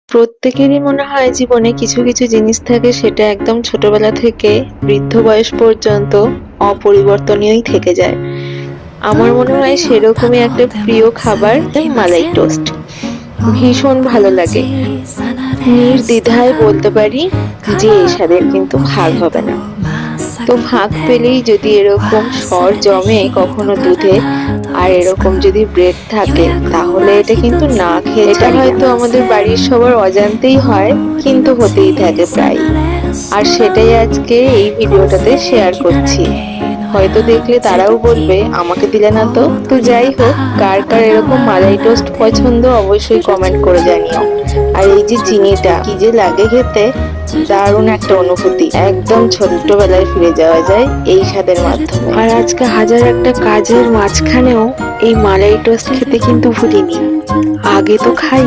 প্রত্যেকেরই মনে হয় জীবনে কিছু কিছু জিনিস থাকে সেটা একদম ছোটবেলা থেকে বৃদ্ধ বয়স পর্যন্ত অপরিবর্তনীয়ই থেকে যায়। আমার মনে হয় সেরকমই একটা প্রিয় খাবার মালাই টোস্ট। ভীষণ ভালো লাগে। নির্দ্বিধায় বলতে পারি যে এই স্বাদের কিন্তু ভাগ হবে না। তো ভাগ পেলেই যদি এরকম সর জমে কখনো দুধে আর এরকম যদি ব্রেড থাকে তাহলে এটা কিন্তু না খেয়ে এটা হয়তো আমাদের বাড়ির সবার অজান্তেই হয়, কিন্তু হতেই থাকে প্রায়। আর সেটাই আজকে এই ভিডিওটাতে শেয়ার করছি। হয়তো দেখলে তারাও বলবে আমাকে দিলে না। তো তো যাই হোক, কার কার এরকম মালাই টোস্ট পছন্দ অবশ্যই কমেন্ট করে জানিও। আর এই যে চিনিটা কি যে লাগে খেতে, দারুণ একটা অনুভূতি। একদম ছোট্টবেলায় ফিরে যাওয়া যায় এই স্বাদের মাধ্যমে। আর আজকে হাজার একটা কাজের মাঝখানেও এই মালাই টোস্ট খেতে কিন্তু ভুলিনি। আগে তো খাই,